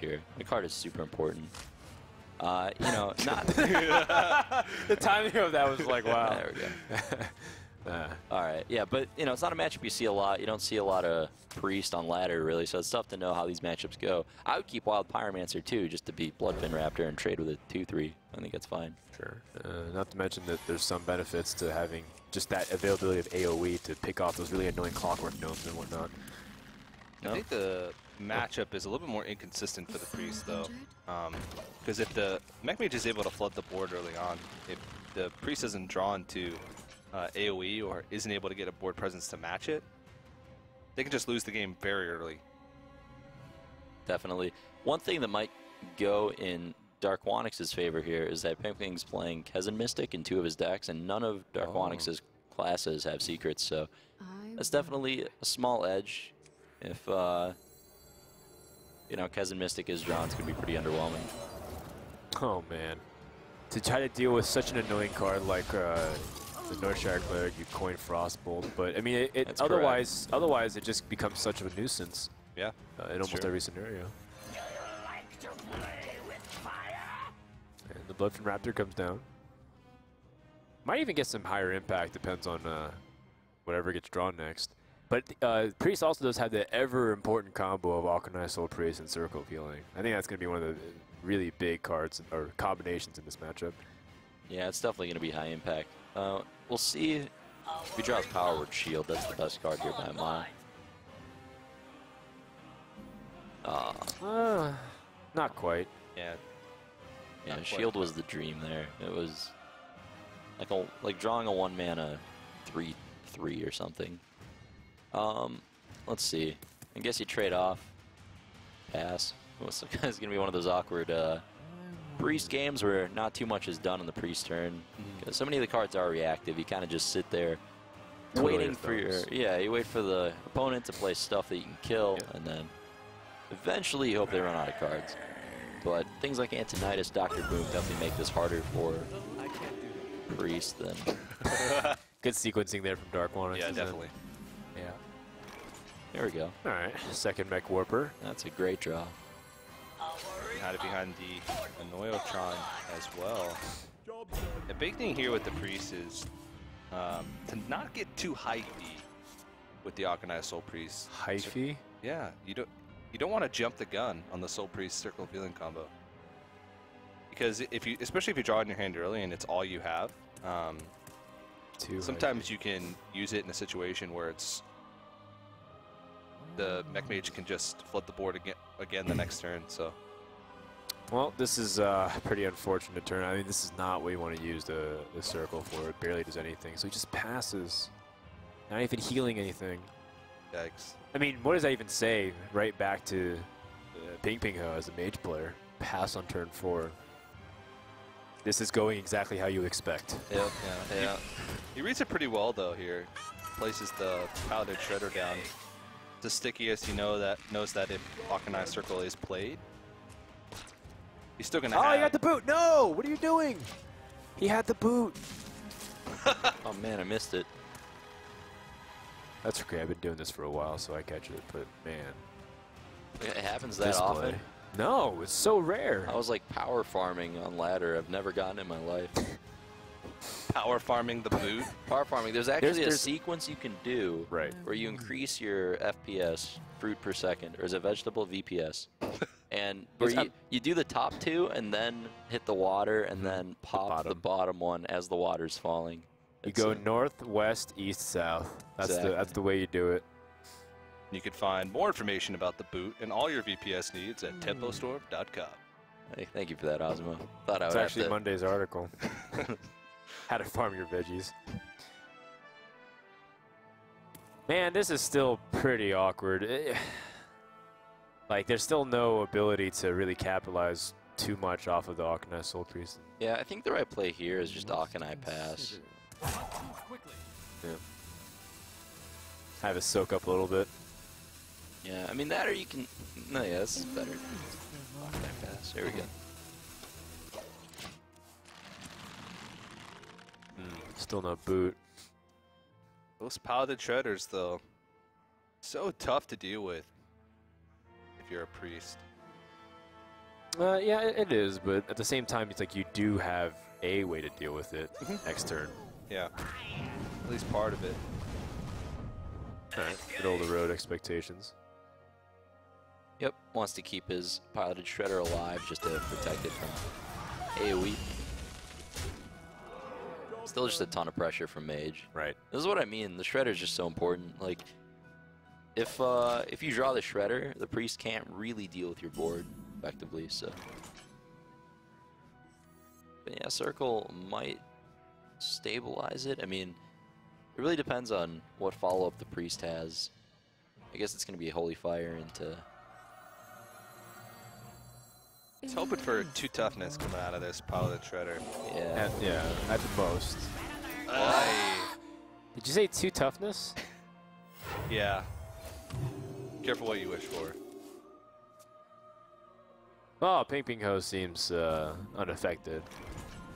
here. The card is super important. You know, not... The timing of that was like, wow. There we go. All right, yeah, but, you know, it's not a matchup you see a lot. You don't see a lot of Priest on ladder, really, so it's tough to know how these matchups go. I would keep Wild Pyromancer, too, just to beat Bloodfin Raptor and trade with a 2-3. I think that's fine. Sure. Not to mention that there's some benefits to having just that availability of AoE to pick off those really annoying Clockwork Gnomes and whatnot. I think the matchup is a little bit more inconsistent for the Priest, though. Because if the Mech Mage is able to flood the board early on, if the Priest isn't drawn to AoE or isn't able to get a board presence to match it, they can just lose the game very early. Definitely. One thing that might go in Darkwonyx's favor here is that Pinpingho's playing Kezan Mystic in 2 of his decks, and none of Darkwonyx's classes have secrets, so that's definitely a small edge. If, you know, Kezan Mystic is drawn, it's going to be pretty underwhelming. Oh, man. To try to deal with such an annoying card like the Northshire Cleric, you coin Frostbolt, but I mean, otherwise it just becomes such a nuisance. Yeah, in almost every scenario. And the Bloodfin Raptor comes down. Might even get some higher impact, depends on whatever gets drawn next. But Priest also does have the ever-important combo of Alkanai Soul Priest and Circle of Healing. I think that's going to be one of the really big cards or combinations in this matchup. Yeah, it's definitely going to be high impact. We'll see if he draws Power Word Shield. That's the best card here by a mile. Not quite. Yeah. Yeah, Shield was the dream there. It was like drawing a 1-mana 3/3 or something. Let's see. I guess you trade off. Pass. It's going to be one of those awkward Priest games where not too much is done on the Priest turn. Because so many of the cards are reactive. You kind of just sit there waiting for you wait for the opponent to play stuff that you can kill, and then eventually you hope they run out of cards. But things like Antonitis, Dr. Boom definitely make this harder for Priest than... Good sequencing there from Darkwonyx. Yeah, definitely. Yeah. There we go. All right, second Mech Warper. That's a great draw. Had it behind the Annoyotron as well. The big thing here with the Priest is to not get too hypey with the Alkanai Soul Priest. Hyphy? Yeah, you don't want to jump the gun on the Soul Priest Circle of Healing combo. Because especially if you draw it in your hand early and it's all you have, sometimes you can use it in a situation where it's the Mech Mage can just flood the board again the next turn. So, well, this is a pretty unfortunate turn. I mean, this is not what you want to use the circle for. It barely does anything. So he just passes, not even healing anything. Yikes. I mean, what does that even say? Right back to Pinpingho as a mage player. Pass on turn 4. This is going exactly how you expect. Yep, yeah. He reads it pretty well though here. Places the Paladin Shredder down. It's as sticky as he knows that if Alkanai Circle is played, he's still gonna have... Oh, he had the boot! No! What are you doing? He had the boot! Oh man, I missed it. That's okay, I've been doing this for a while, so I catch it, but man. It happens that often? No, it's so rare. I was like power farming on ladder. I've never gotten it in my life. Power farming the boot? Power farming. There's actually a sequence you can do where you increase your FPS, fruit per second, or is it vegetable VPS? And where you do the top 2 and then hit the water and then pop the bottom one as the water's falling. You go north, west, east, south. That's the way you do it. You can find more information about the boot and all your VPS needs at TempoStorm.com. Hey, thank you for that, Osmo. Thought I would It's actually Monday's article. How to farm your veggies. Man, this is still pretty awkward. Like, there's still no ability to really capitalize too much off of the Alkanai Soul Priest. Yeah, I think the right play here is just Alkanai Pass. Yeah. Have it soak up a little bit. Yeah, I mean that, or you can... No, yeah, this is better. Alkanai Pass. There we go. Still no boot. Those Paladin Shredders, though, so tough to deal with if you're a Priest. Yeah, it is, but at the same time, it's like you do have a way to deal with it next turn. Yeah. At least part of it. All right, middle of the road expectations. Yep, wants to keep his piloted Shredder alive just to protect it from AoE. Still just a ton of pressure from Mage. Right. This is what I mean. The Shredder is just so important. Like, if you draw the Shredder, the Priest can't really deal with your board effectively. So, but yeah, Circle might stabilize it. I mean, it really depends on what follow-up the Priest has. I guess it's going to be Holy Fire into. He's hoping for 2 toughness coming out of this piloted Shredder. Yeah, at the most. Did you say 2 toughness? Yeah. Careful what you wish for. Oh, Pinpingho seems unaffected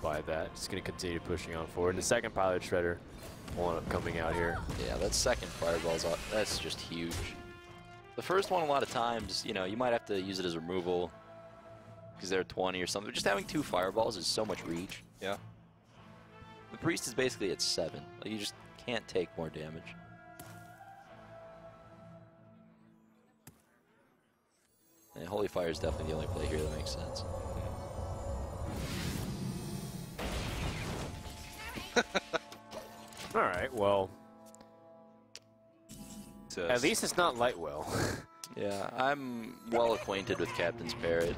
by that. Just going to continue pushing on forward. The second pilot Shredder will end up coming out here. Yeah, that second Fireball's that's just huge. The first one, a lot of times, you know, you might have to use it as removal because they're 20 or something. Just having 2 Fireballs is so much reach. Yeah. The Priest is basically at 7. Like, you just can't take more damage. And Holy Fire is definitely the only play here that makes sense. All right, well, at least it's not Lightwell. Yeah, I'm well acquainted with Captain's Parrot.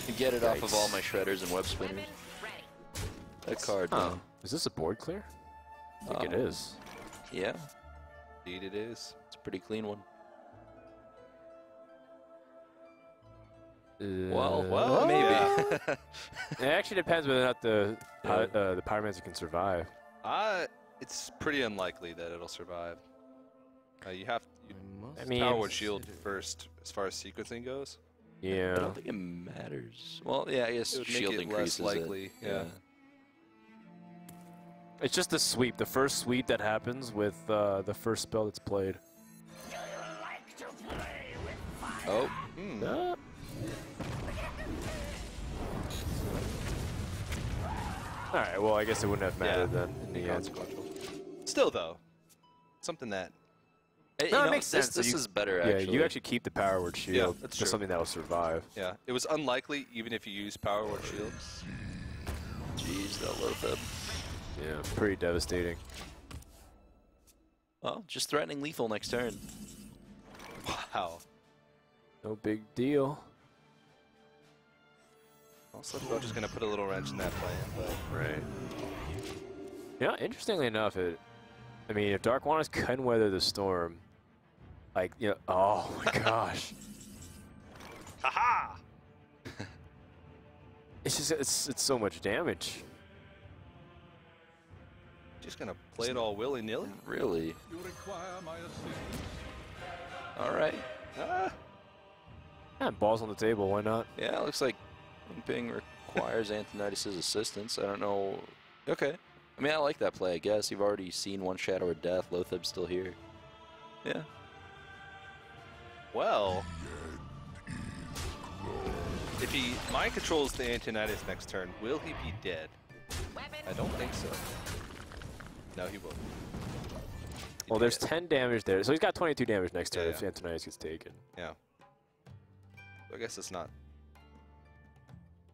You get it off of all my Shredders and Web Spinners. That card, man. Is this a board clear? I think it is. Yeah. Indeed it is. It's a pretty clean one. Well, maybe. Yeah. It actually depends whether or not the Pyromancer can survive. It's pretty unlikely that it'll survive. You have I mean, Power Word Shield first as far as sequencing goes. Yeah. I don't think it matters. Well, yeah, I guess It would shield make it increases less likely. it. Yeah. It's just the sweep, the first sweep that happens with the first spell that's played. Oh. All right, well, I guess it wouldn't have mattered then in the end. Inconsequential. Still, though, something that No, it makes sense. This is better, Yeah, actually. you actually keep the Power Word Shield. Yeah, that's just true. something that will survive. Yeah, it was unlikely even if you use Power Word Shield. Jeez, that Lotheb. Yeah, pretty devastating. Well, just threatening lethal next turn. Wow. No big deal. Also, I'm just gonna put a little wrench in that plan, but Right. Yeah, interestingly enough, I mean, if Darkwonyx can weather the storm, like, you know, oh my gosh. haha! It's just, it's so much damage. Just gonna play it all willy-nilly. Really? You require my assistance. All right. Yeah, balls on the table, why not? Yeah, it looks like Ping requires Antonitis' assistance. I don't know. Okay. I mean, I like that play, I guess. You've already seen one Shadow or Death. Lotheb's still here. Yeah. Well, if he mind controls the Antonitis next turn, will he be dead? I don't think so. No, he won't. Well, there's 10 damage there, so he's got 22 damage next turn Yeah, if Antonitis gets taken. Yeah. I guess it's not.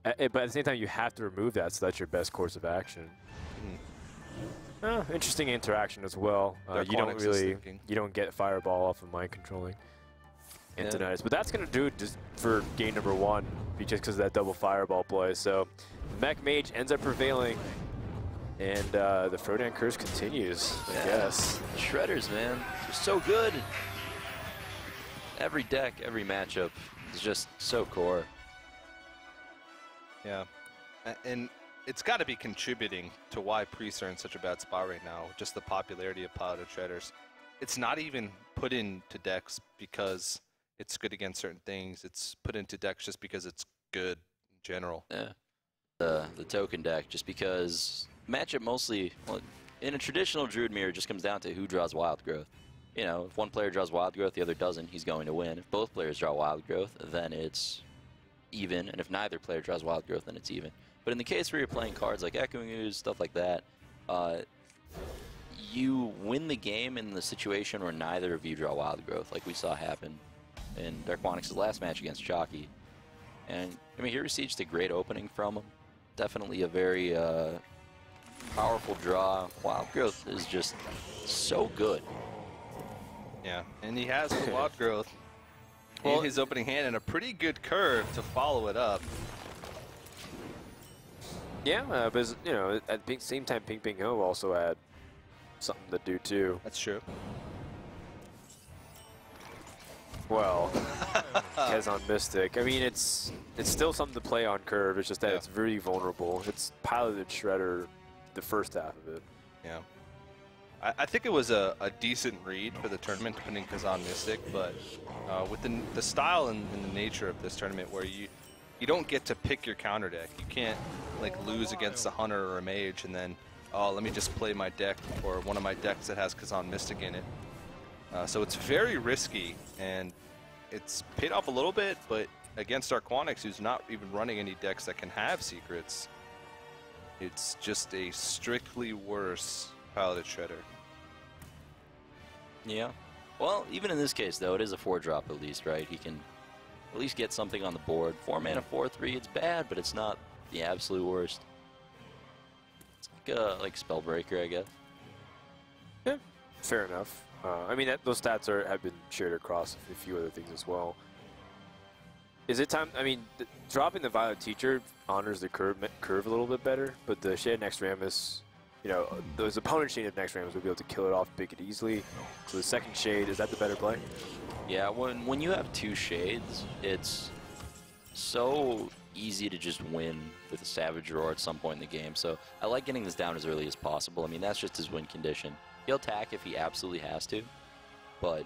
But at the same time, you have to remove that, so that's your best course of action. Interesting interaction as well. You don't get Fireball off of mind controlling Antonitis, but that's gonna do it just for game number 1, just because of that double Fireball play. So Mech Mage ends up prevailing, and the Frodan curse continues. I guess. The Shredders, man, they're so good. Every deck, every matchup is just so core. Yeah. And it's got to be contributing to why priests are in such a bad spot right now, just the popularity of piloted Shredders. It's not even put into decks because it's good against certain things. It's put into decks just because it's good in general. Yeah. The token deck, just because matchup mostly, well, in a traditional Druid mirror, it just comes down to who draws Wild Growth. You know, if one player draws Wild Growth, the other doesn't, he's going to win. If both players draw Wild Growth, then it's even, and if neither player draws Wild Growth, then it's even. But in the case where you're playing cards like Echoing Ooze, stuff like that, you win the game in the situation where neither of you draw Wild Growth, like we saw happen in Darkwonyx's last match against Chalky. And, I mean, he received a great opening from him. Definitely a very powerful draw. Wild Growth is just so good. Yeah, and he has the Wild Growth in his opening hand and a pretty good curve to follow it up. Yeah, but you know, at the same time, Pinpingho also had something to do too. That's true. Well, Kazan Mystic. I mean, it's still something to play on curve. It's just that it's really vulnerable. It's piloted Shredder the first half of it. Yeah. I think it was a decent read for the tournament, depending Kazan Mystic, but with the style and the nature of this tournament, where you don't get to pick your counter deck. You can't like lose against a hunter or a mage and then, oh, let me just play my deck or one of my decks that has Kazan Mystic in it. So it's very risky, and it's paid off a little bit, but against Darkwonyx, who's not even running any decks that can have secrets, it's just a strictly worse piloted Shredder. Yeah. Well, even in this case, though, it is a 4-drop at least, right? He can at least get something on the board. 4 mana, 4/3, it's bad, but it's not the absolute worst. It's like Spellbreaker, I guess. Yeah, fair enough. I mean, those stats have been shared across a few other things as well. Is it time? I mean, dropping the Violet Teacher honors the curve a little bit better, but the Shade Next Rammus, you know, those opponent Shade of Next Rammus would be able to kill it off, pick it easily. So the second Shade, is that the better play? Yeah, when you have 2 Shades, it's so easy to just win with a Savage Roar at some point in the game. So I like getting this down as early as possible. I mean, that's just his win condition. He'll attack if he absolutely has to, but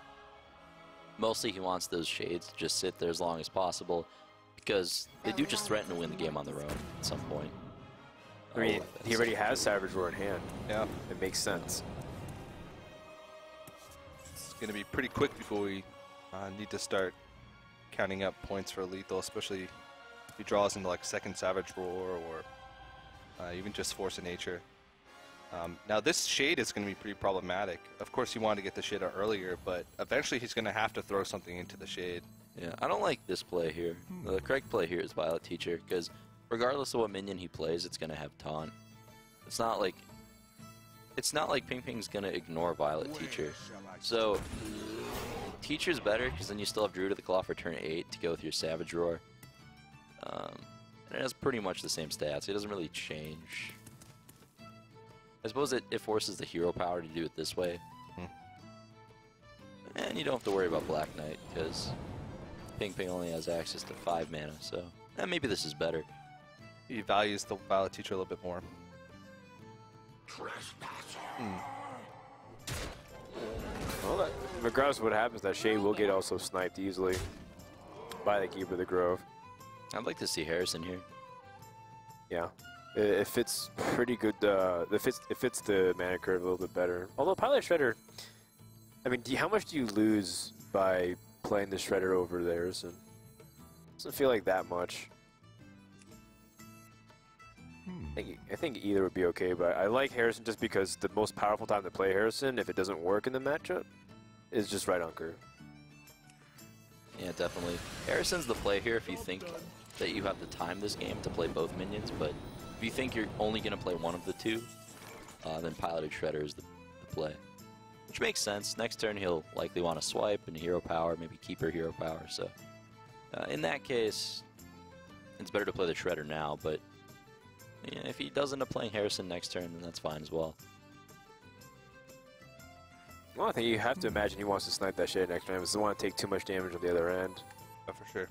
mostly he wants those Shades to just sit there as long as possible, because they do just threaten to win the game on their own at some point. I mean, he already has Savage Roar in hand. Yeah. It makes sense. It's going to be pretty quick before we need to start counting up points for lethal, especially if he draws into like second Savage Roar or even just Force of Nature. Now this Shade is going to be pretty problematic. Of course, you want to get the Shade out earlier, but eventually he's going to have to throw something into the Shade. Yeah, I don't like this play here. The correct play here is Violet Teacher, because regardless of what minion he plays, it's going to have Taunt. It's not like Ping-Ping's going to ignore Violet Teacher. So Teacher's better, because then you still have Druid of the Claw for turn 8 to go with your Savage Roar. And it has pretty much the same stats. It doesn't really change. I suppose it forces the hero power to do it this way. And you don't have to worry about Black Knight, because Ping only has access to 5 mana, so maybe this is better. He values the Violet Teacher a little bit more. Well, regardless of what happens, that Shade will get also sniped easily by the Keeper of the Grove. I'd like to see Harrison here. Yeah. It fits pretty good. It fits the mana curve a little bit better. Although Pilot Shredder, I mean, how much do you lose by playing the Shredder over the Harrison? Doesn't feel like that much. I think either would be okay, but I like Harrison just because the most powerful time to play Harrison, if it doesn't work in the matchup, is just right on curve. Yeah, definitely. Harrison's the play here if you think that you have to time this game to play both minions, but if you think you're only going to play one of the two, then Piloted Shredder is the play. Which makes sense. Next turn he'll likely want to swipe and hero power, maybe keep her hero power. So in that case, it's better to play the Shredder now, but yeah, if he does end up playing Harrison next turn, then that's fine as well. Well, I think you have to imagine he wants to snipe that shit next turn. He doesn't want to take too much damage on the other end. Oh, for sure.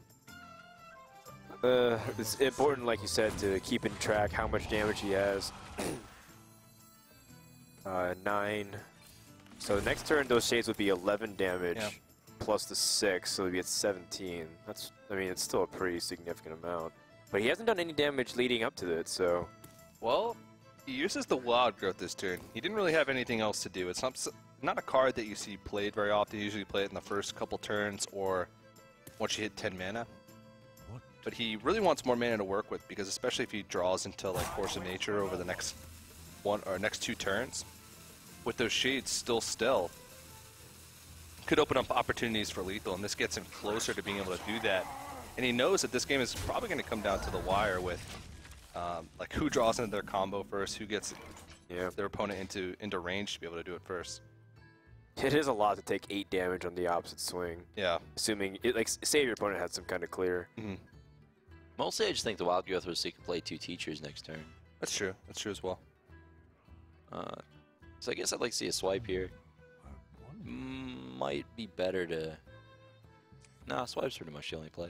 It's important, like you said, to keep in track how much damage he has. 9. So next turn, those shades would be 11 damage plus the 6, so it'd be at 17. That's, I mean, it's still a pretty significant amount. But he hasn't done any damage leading up to it, so. Well, he uses the Wild Growth this turn. He didn't really have anything else to do. It's not a card that you see played very often. You usually play it in the first couple turns or once you hit 10 mana. but he really wants more mana to work with, because especially if he draws into like Force of Nature over the next next 2 turns, with those shades still could open up opportunities for lethal, and this gets him closer to being able to do that. And he knows that this game is probably going to come down to the wire with like who draws into their combo first, who gets their opponent into range to be able to do it first. It is a lot to take 8 damage on the opposite swing. Yeah. Assuming, like, say your opponent had some kind of clear. Mostly I just think the Wild Growth was so you can play 2 Teachers next turn. That's true. That's true as well. So I guess I'd like to see a swipe here. Might be better to... Nah, swipe's pretty much the only play.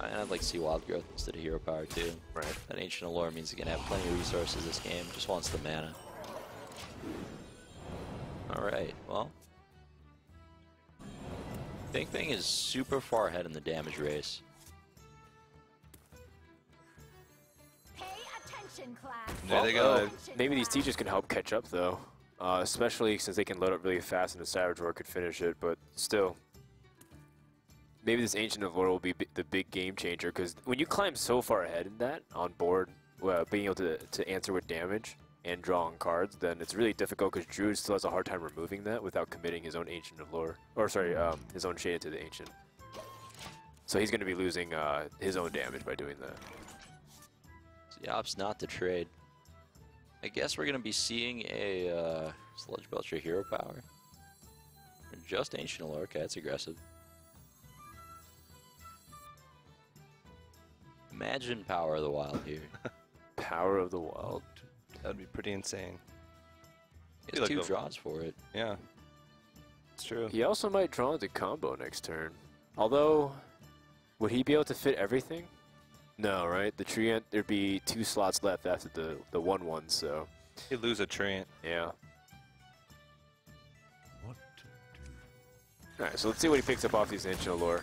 And I'd like to see Wild Growth instead of Hero Power too. Right. That Ancient Allure means he's going to have plenty of resources this game. Just wants the mana. Alright, well. Pinpingho is super far ahead in the damage race. Pay attention, class. There they go. Maybe these teachers can help catch up, though. Especially since they can load up really fast and the Savage Roar could finish it, but still. Maybe this Ancient of Lore will be the big game changer, because when you climb so far ahead in that, on board, being able to answer with damage and draw on cards, then it's really difficult, because Druid still has a hard time removing that without committing his own Ancient of Lore. Or, sorry, his own Shade into the Ancient. So he's going to be losing his own damage by doing that. So he opts not to trade. I guess we're going to be seeing a Sludge Belcher Hero Power. Or just Ancient Allure. Okay, that's aggressive. Imagine Power of the Wild here. Power of the Wild. That would be pretty insane. He has 2 draws for it. Yeah. It's true. He also might draw into combo next turn. Although, would he be able to fit everything? No, right? The Treant, there'd be 2 slots left after the 1/1, so. He'd lose a Treant. Yeah. Alright, so let's see what he picks up off these Ancient Allure.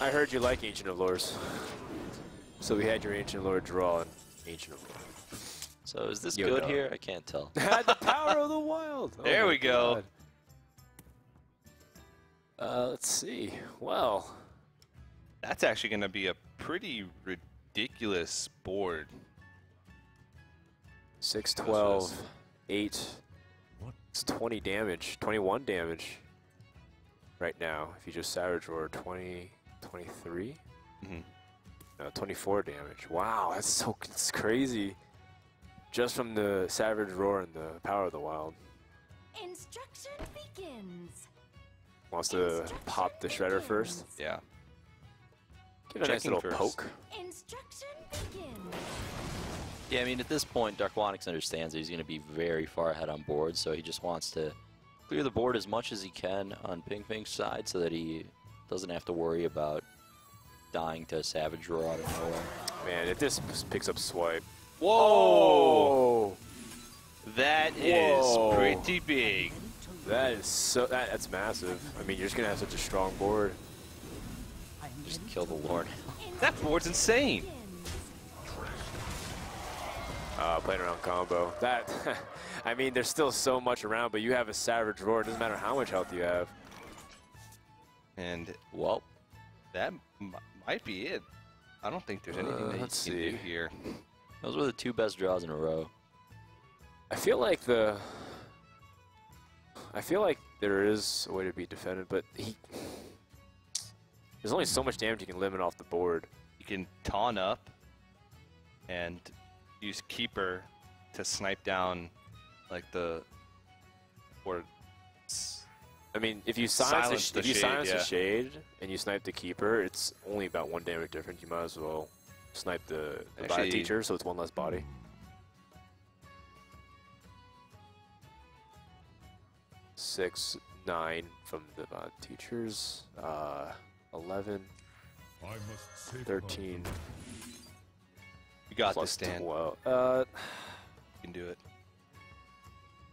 I heard you like Ancient Allures. So we had your Ancient Allure draw and Ancient Allure. So is this good here? I can't tell. The Power of the Wild! There we go. Let's see. Well, That's actually going to be a pretty ridiculous board. 6, 12, 8. It's 20 damage, 21 damage right now. If you just Savage Roar, 20, 23? No, 24 damage. Wow, that's crazy. Just from the Savage Roar and the Power of the Wild. Instruction begins. Wants to pop the Shredder first. Yeah. Give it a nice Checking little first. poke. Instruction begins. Yeah, I mean, at this point, Darkwonyx understands that he's going to be very far ahead on board, so he just wants to clear the board as much as he can on Pinpingho's side so that he doesn't have to worry about dying to Savage Roar out of nowhere. Man, if this picks up Swipe. Whoa! Oh! That is pretty big. That is so. That's massive. I mean, you're just going to have such a strong board. Just kill the Lord. That board's insane. Playing around combo. That, I mean, there's still so much around, but you have a Savage Roar. It doesn't matter how much health you have. And, Well, that might be it. I don't think there's anything that let's you can see. do here. those were the 2 best draws in a row. I feel like there is a way to be defended, but there's only so much damage you can limit off the board. You can taunt up and use Keeper to snipe down, like, the... Or... I mean, if you silence the Shade and you snipe the Keeper, it's only about 1 damage difference. You might as well snipe the Body Teacher, so it's 1 less body. Six, 9 from the Teachers, 11, 13. You got plus this, Dan. 12. You can do it.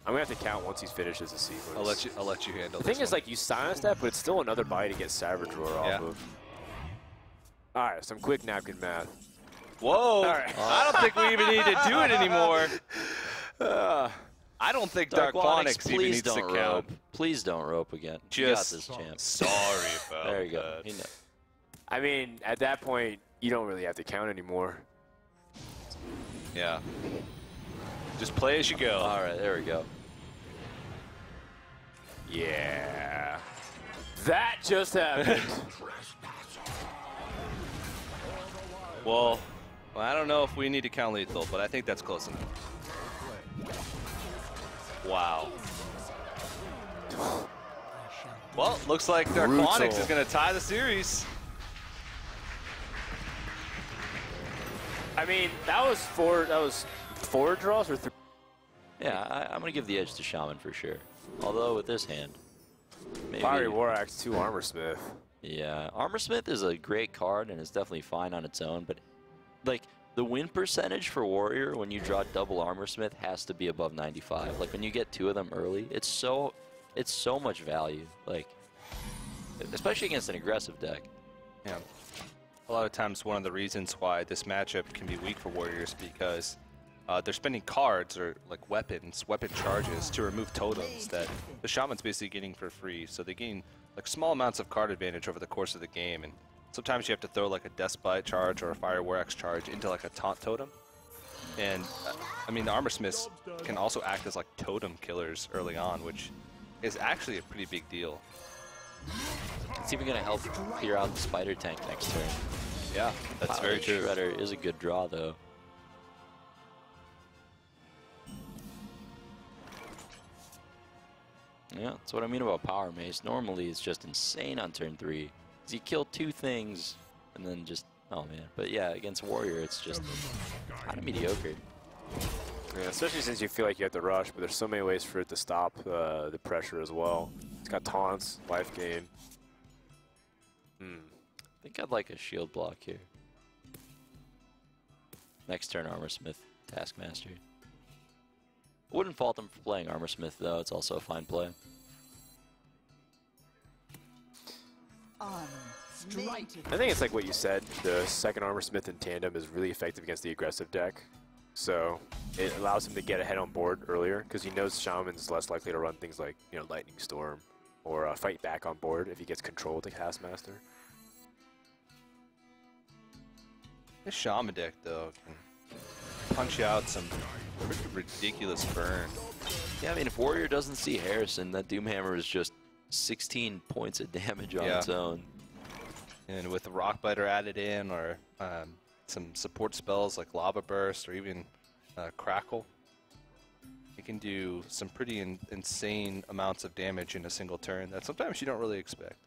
I'm gonna have to count once he finishes the sequence. I'll let you handle The this thing is, one. like, you silence that, but it's still another body to get Savage Roar off of. Alright, some quick napkin math. Whoa! All right. I don't think we even need to do it anymore. I don't think Darkwonyx, Darkwonyx even please needs to don't count. rope. Please don't rope again. You got this, champ. Sorry about There you go. that. You know. I mean, at that point, you don't really have to count anymore. Yeah. Just play as you go. All right, there we go. Yeah. That just happened. Well, I don't know if we need to count lethal, but I think that's close enough. Wow. Well, looks like Darkwonyx is going to tie the series. I mean, that was four draws or three. Yeah, I'm going to give the edge to Shaman for sure. Although with this hand, maybe. Fiery War Axe, 2 Armor Smith. Yeah, Armor Smith is a great card and it's definitely fine on its own, but like the win percentage for Warrior when you draw double Armor Smith has to be above 95. Like when you get 2 of them early, it's so much value. Like especially against an aggressive deck. Yeah. A lot of times one of the reasons why this matchup can be weak for Warriors because they're spending cards or like weapon charges to remove totems that the Shaman's basically getting for free. So they gain like small amounts of card advantage over the course of the game, and sometimes you have to throw like a Despite charge or a Fire War Axe charge into like a taunt totem. And I mean the Armor Smiths can also act as like totem killers early on, which is actually a pretty big deal. It's even going to help clear out the Spider Tank next turn. Yeah, that's very true. Shredder is a good draw though. Yeah, that's what I mean about Power Mace. Normally it's just insane on turn 3. You kill 2 things and then just, oh man. But yeah, against Warrior it's just kind of mediocre. Yeah, especially since you feel like you have to rush, but there's so many ways for it to stop the pressure as well. It's got taunts, life gain. I think I'd like a shield block here. Next turn Armor Smith, Taskmaster. Wouldn't fault him for playing Armor Smith though, it's also a fine play. I think it's like what you said, the second Armor Smith in tandem is really effective against the aggressive deck. So it allows him to get ahead on board earlier because he knows Shaman's less likely to run things like, you know, Lightning Storm or fight back on board if he gets control of the Taskmaster. This Shaman deck though can punch you out some pretty ridiculous burn. Yeah, I mean if Warrior doesn't see Harrison, that Doomhammer is just 16 points of damage on its own. And with the Rock Biter added in or some support spells like Lava Burst or even Crackle, it can do some pretty insane amounts of damage in a single turn that sometimes you don't really expect.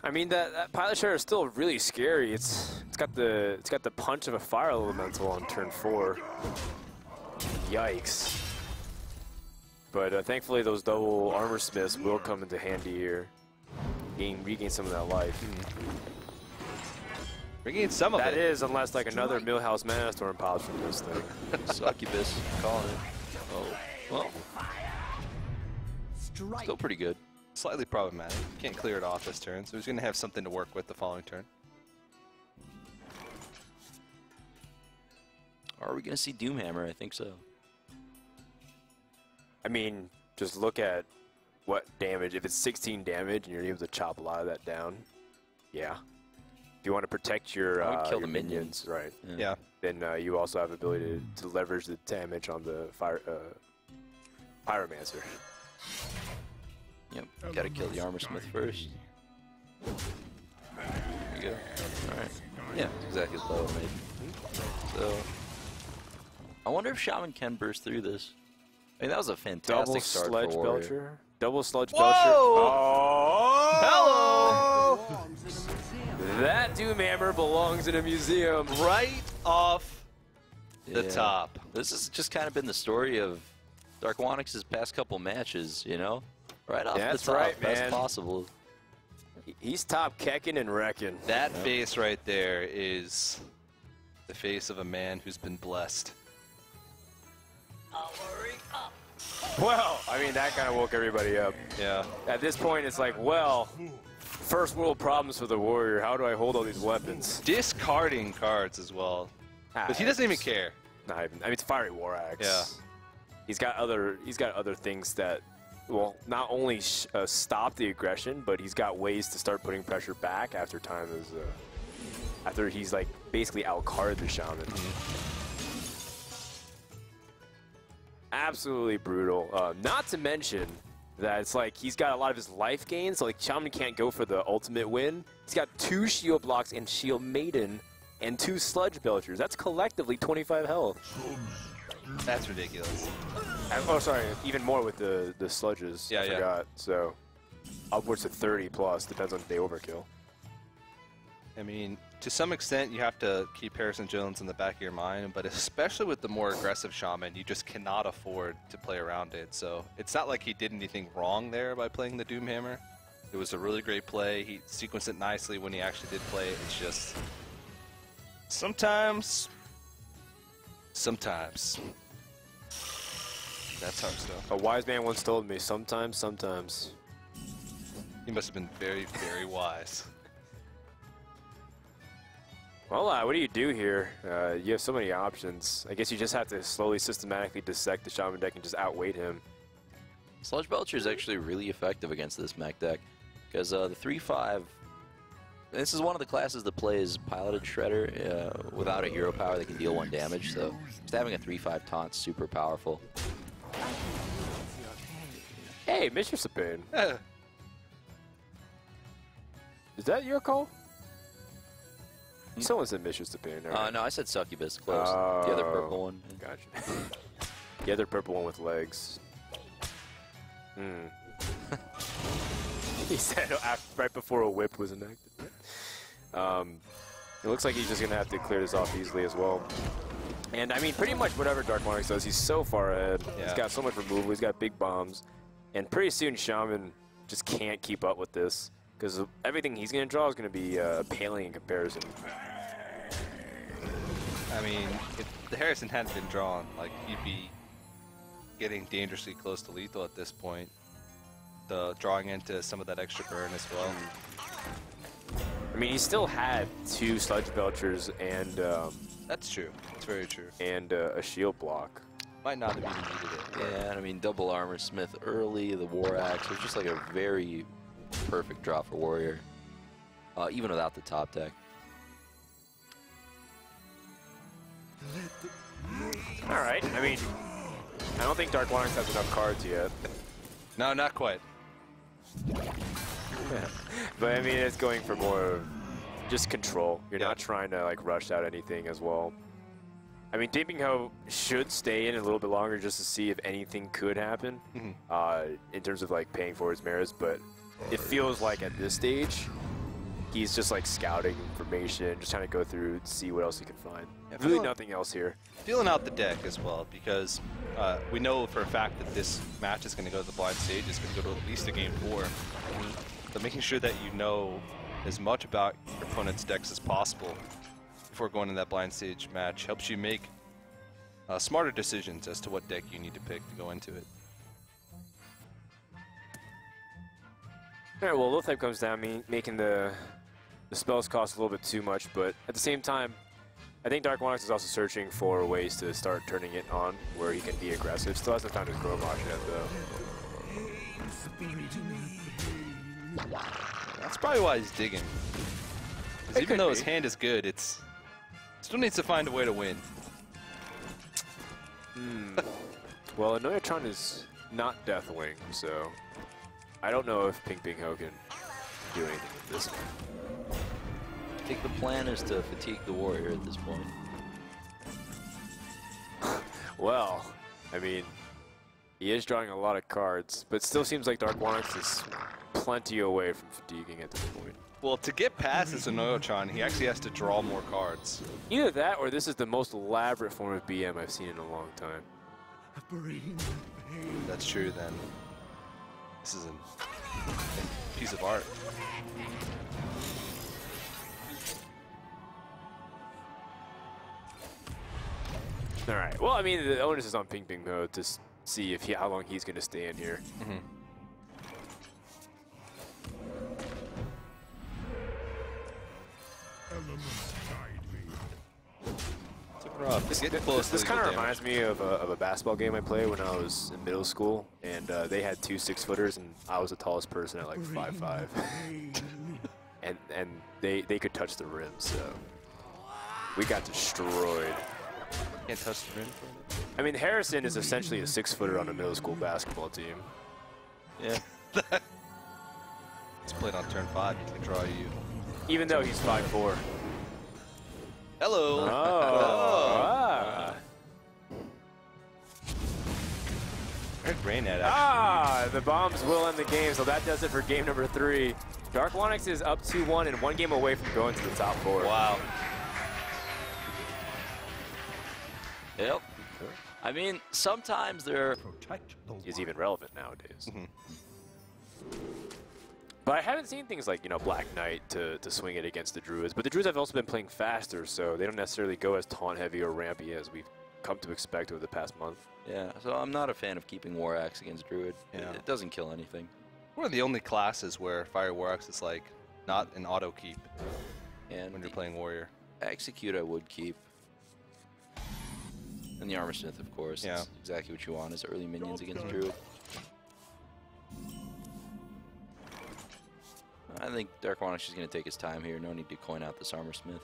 I mean that Pilot Shredder is still really scary. It's got the punch of a fire elemental on turn 4. Yikes! But thankfully those double Armor Smiths will come into handy here. Regain some of that life. Regain some of it. That is, unless like another Millhouse Mana Storm pops from this thing. Succubus, calling it. Oh, well. Still pretty good. Slightly problematic. Can't clear it off this turn, so he's going to have something to work with the following turn. Are we going to see Doomhammer? I think so. I mean, just look at what damage. If it's 16 damage and you're able to chop a lot of that down, yeah. If you want to protect your, kill your the minions, right? Yeah. Then you also have the ability to leverage the damage on the Pyromancer. Yep, gotta kill the Armor Smith first. There you go. Alright. Yeah, exactly as Lowe made. So, I wonder if Shaman can burst through this. I mean, that was a fantastic Double start Sludge for Warrior. Belcher. Double Sludge Whoa! Belcher. Oh! Hello! That Doomhammer belongs in a museum. Right off the Yeah. top. This has just kind of been the story of Darkwonyx's past couple matches, you know? Right off That's the top, right, best man. possible. He's top kecking and wrecking. That face right there is the face of a man who's been blessed. Well, I mean, that kind of woke everybody up. Yeah. At this point, it's like, well, first world problems for the Warrior. How do I hold all these weapons? Discarding cards as well. But he doesn't even care. Not even, I mean, it's Fiery War Axe. Yeah. he's got other things that will not only stop the aggression, but he's got ways to start putting pressure back after time is after he's like basically outcarded the Shaman. Absolutely brutal. Not to mention that it's like he's got a lot of his life gains. So like Shaman can't go for the ultimate win. He's got 2 shield blocks and shield maiden and 2 sludge belchers. That's collectively 25 health. That's ridiculous. Oh, sorry, even more with the sludges. Yeah, I forgot. So upwards of 30 plus, depends on the overkill. I mean, to some extent, you have to keep Harrison Jones in the back of your mind, but especially with the more aggressive Shaman, you just cannot afford to play around it. So it's not like he did anything wrong there by playing the Doomhammer. It was a really great play. He sequenced it nicely when he actually did play it. It's just sometimes that's Hearthstone. A wise man once told me, sometimes. He must have been very, very wise. Well, what do you do here? You have so many options. I guess you just have to slowly, systematically dissect the Shaman deck and just outweight him. Sludge Belcher is actually really effective against this mech deck because the 3/5. This is one of the classes that plays Piloted Shredder without a hero power that can deal 1 damage. So just having a 3/5 taunt is super powerful. Hey, Mistress of Pain. Is that your call? Someone said Mistress of Pain. Right? No, I said Succubus. Close. The other purple one. Gotcha. The other purple one with legs. He said right before a whip was enacted. It looks like he's just going to have to clear this off easily as well. And, I mean, pretty much whatever Darkwonyx does, he's so far ahead. Yeah. He's got so much removal. He's got big bombs. And pretty soon, Shaman just can't keep up with this because everything he's going to draw is going to be paling in comparison. I mean, if the Harrison hadn't been drawn, like, he'd be getting dangerously close to lethal at this point. The drawing into some of that extra burn as well. I mean, he still had 2 Sludge Belchers and That's true. It's very true. and a shield block. Might not have even needed it. Yeah, and I mean, double Armor Smith early, the War Axe. It was just like a very perfect draw for Warrior, even without the top deck. All right. I mean, I don't think Darkwonyx has enough cards yet. No, not quite. But I mean, it's going for more just control. You're not trying to like rush out anything as well. I mean, Pinpingho should stay in a little bit longer just to see if anything could happen in terms of like paying for his mirrors. But it feels like at this stage, he's just like scouting information, just trying to go through and see what else he can find. Yeah, really nothing else here. Feeling out the deck as well, because we know for a fact that this match is going to go to the blind stage. It's going to go to at least a game 4. So making sure that you know as much about your opponent's decks as possible before going in that blind stage match helps you make smarter decisions as to what deck you need to pick to go into it. All right, well, low type comes down, making the spells cost a little bit too much, but at the same time, I think Darkwonyx is also searching for ways to start turning it on where he can be aggressive. Still hasn't found his Gromach yet, though. That's probably why he's digging. 'Cause even though his hand is good, it's still needs to find a way to win. Well, Anoyatron is not Deathwing, so I don't know if Pinpingho can do anything with this one. I think the plan is to fatigue the Warrior at this point. Well, I mean, he is drawing a lot of cards, but still seems like Darkwonyx is plenty away from fatiguing at this point. Well, to get past his Anoyatron, he actually has to draw more cards. Either that, or this is the most elaborate form of BM I've seen in a long time. That's true, then. This is a piece of art. All right. Well, I mean, the onus is on Pinpingho to see if how long he's going to stay in here. Rough. It's getting close. This kind of reminds me of a basketball game I played when I was in middle school, and they had 2 6-footers, and I was the tallest person at like 5'5". and they could touch the rim, so we got destroyed. Can't touch the rim. I mean, Harrison is essentially a 6-footer on a middle school basketball team. Yeah. He's played on turn 5. He can draw you. Even though he's 5'4". Hello. Oh. Ah. Where'd Rain at, actually? The bombs will end the game, so that does it for game number 3. Darkwonyx is up 2-1 and 1 game away from going to the top 4. Wow. Yep. I mean, sometimes they're... Is even relevant nowadays. But I haven't seen things like, you know, Black Knight to swing it against the Druids. But the Druids have also been playing faster, so they don't necessarily go as taunt heavy or rampy as we've come to expect over the past month. Yeah, so I'm not a fan of keeping War Axe against Druid. Yeah. It doesn't kill anything. One of the only classes where Fire War Axe is like not an auto keep And when you're playing Warrior. Execute I would keep. And the Armor Smith, of course. Yeah. That's exactly what you want is early minions against Druid. I think Darkwonyx is going to take his time here. No need to coin out this Armor Smith.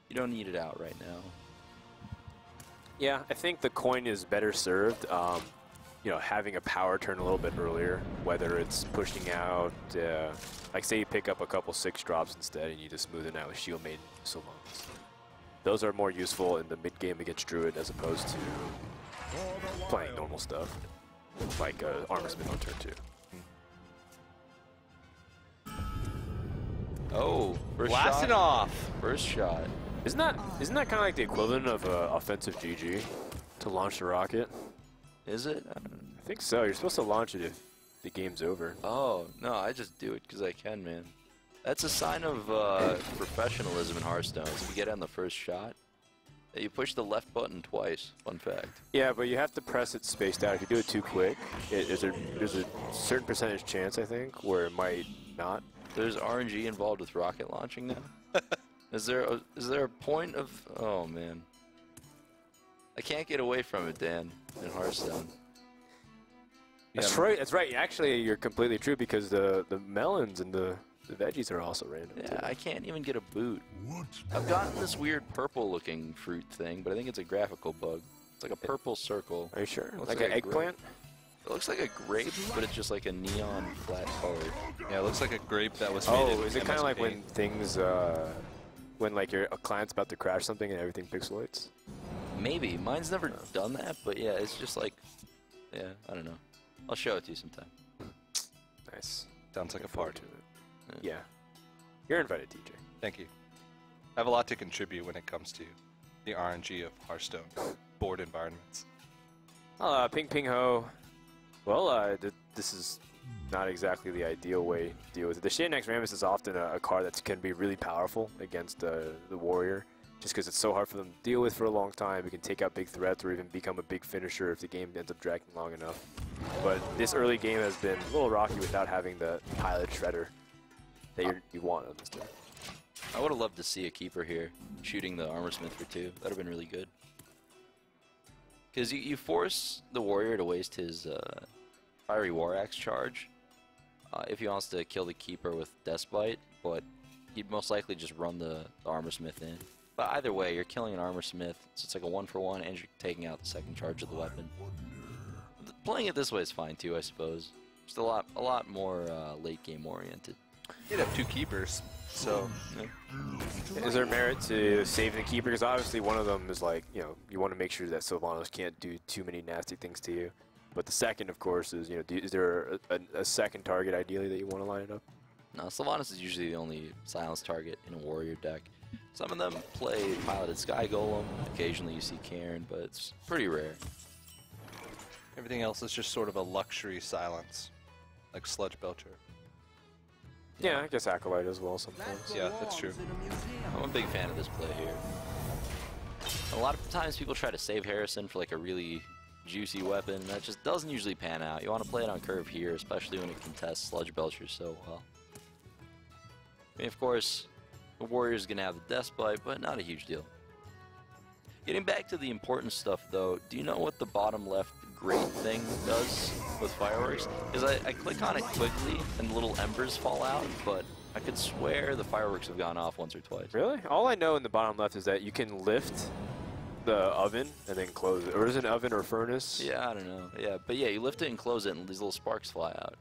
You don't need it out right now. Yeah, I think the coin is better served, you know, having a power turn a little bit earlier, whether it's pushing out, like say you pick up a couple 6-drops instead and you just smooth it out with Shield Maiden Sylvanas. Those are more useful in the mid-game against Druid as opposed to playing normal stuff, like Armor Smith on turn 2. Oh, first Blasting shot. off. First shot. Isn't that kind of like the equivalent of offensive GG to launch the rocket? Is it? I think so. You're supposed to launch it if the game's over. Oh, no, I just do it because I can, man. That's a sign of professionalism in Hearthstone. So if you get on the first shot, you push the left button twice. Fun fact. Yeah, but you have to press it spaced out. If you do it too quick, there's a certain percentage chance, I think, where it might not. There's RNG involved with rocket launching now? Is there a point of... Oh, man. I can't get away from it, Dan, in Hearthstone. That's right. That's right. Actually, you're completely true because the melons and the veggies are also random. Yeah, too. I can't even get a boot. I've gotten this weird purple-looking fruit thing, but I think it's a graphical bug. It's like a purple circle. Are you sure? Looks Like like an a eggplant? It looks like a grape, but it's just like a neon flat color. Yeah, it looks like a grape that was made Oh, in is it kind of MS like when Paint. things, when like a client's about to crash something and everything pixelates? Maybe. Mine's never done that, but yeah, it's just like... Yeah, I don't know. I'll show it to you sometime. Nice. Sounds like a Look forward party. to it. Yeah. You're invited, TJ. Thank you. I have a lot to contribute when it comes to the RNG of Hearthstone board environments. Pinpingho. Well, this is not exactly the ideal way to deal with it. The Shade-Next Rammus is often a card that can be really powerful against the Warrior, just because it's so hard for them to deal with for a long time. It can take out big threats or even become a big finisher if the game ends up dragging long enough. But this early game has been a little rocky without having the pilot shredder that you want on this team. I would have loved to see a keeper here shooting the Armor Smith for 2. That would have been really good. Because you force the Warrior to waste his Fiery War Axe charge if he wants to kill the keeper with Despite, but he'd most likely just run the Armor Smith in. But either way, you're killing an Armor Smith, so it's like a 1-for-1, and you're taking out the second charge of the weapon. Playing it this way is fine too, I suppose. Just a lot more late game oriented. You'd have 2 keepers, so... Yeah. Is there merit to saving the keeper? Because obviously one of them is like, you know, you want to make sure that Sylvanas can't do too many nasty things to you. But the second, of course, is, you know, is there a second target ideally that you want to line it up? No, Sylvanas is usually the only silence target in a Warrior deck. Some of them play Piloted Sky Golem. Occasionally you see Cairn, but it's pretty rare. Everything else is just sort of a luxury silence, like Sludge Belcher. Yeah, I guess Acolyte as well sometimes. Yeah, that's true. I'm a big fan of this play here. A lot of times people try to save Harrison for like a really juicy weapon, and that just doesn't usually pan out. You want to play it on curve here, especially when it contests Sludge Belcher so well. I mean, of course, the Warrior's going to have the Despite, but not a huge deal. Getting back to the important stuff, though, do you know what the bottom left great thing does with fireworks? Because I click on it quickly and little embers fall out, but I could swear the fireworks have gone off once or twice. Really? All I know in the bottom left is that you can lift the oven and then close it. Or is it an oven or furnace? Yeah, I don't know. Yeah, but yeah, you lift it and close it, and these little sparks fly out.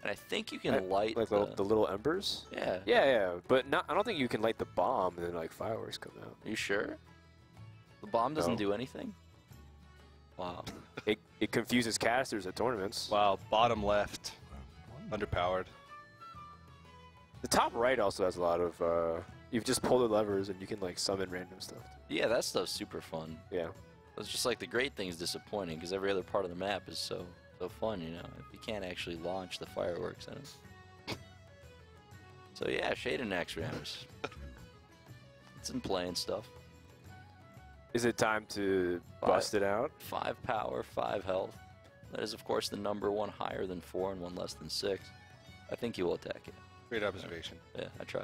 And I think you can light like the little embers. Yeah. Yeah, but not. I don't think you can light the bomb and then like fireworks come out. Are you sure? The bomb doesn't do anything? Wow. It confuses casters at tournaments. Wow, bottom left, underpowered. The top right also has a lot of. You just pull the levers and you can like summon random stuff. Yeah, that stuff's super fun. Yeah. It's just like the great thing is disappointing because every other part of the map is so fun, you know. If you can't actually launch the fireworks in it. So yeah, Shade and X Rams. It's in play and stuff. Is it time to bust it out? 5 power, 5 health. That is, of course, the number 1 higher than 4 and 1 less than 6. I think he will attack it. Great observation. Yeah, I try.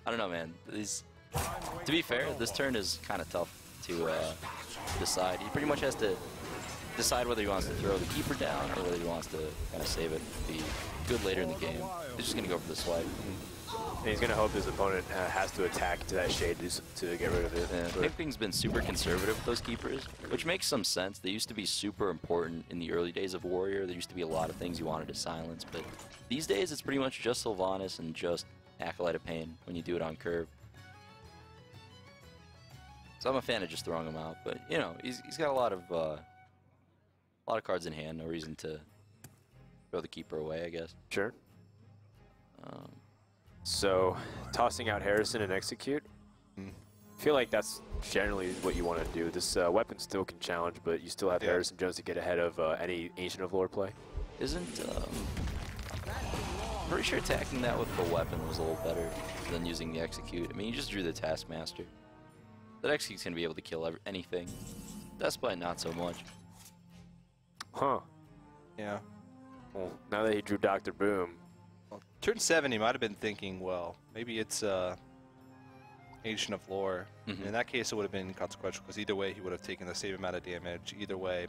I don't know, man. To be fair, this turn is kind of tough to decide. He pretty much has to decide whether he wants to throw the keeper down or whether he wants to kind of save it, be good later in the game. He's just going to go for the swipe. And he's going to hope his opponent has to attack to that shade to get rid of it. Yeah, Pinpingho's been super conservative with those keepers, which makes some sense. They used to be super important in the early days of Warrior. There used to be a lot of things you wanted to silence, but these days it's pretty much just Sylvanas and just Acolyte of Pain when you do it on curve. So I'm a fan of just throwing him out, but you know, he's got a lot of cards in hand. No reason to throw the keeper away, I guess. Sure. So tossing out Harrison and execute. I feel like that's generally what you want to do. This weapon still can challenge, but you still have Harrison Jones to get ahead of any Ancient of Lore play. Isn't I'm pretty sure attacking that with the weapon was a little better than using the execute. I mean, you just drew the Taskmaster. That execute's gonna be able to kill anything. Despite not so much. Huh. Yeah. Well, now that he drew Dr. Boom. Well, turn 7, he might have been thinking, well, maybe it's Ancient of Lore. In that case, it would have been consequential, because either way, he would have taken the same amount of damage. Either way,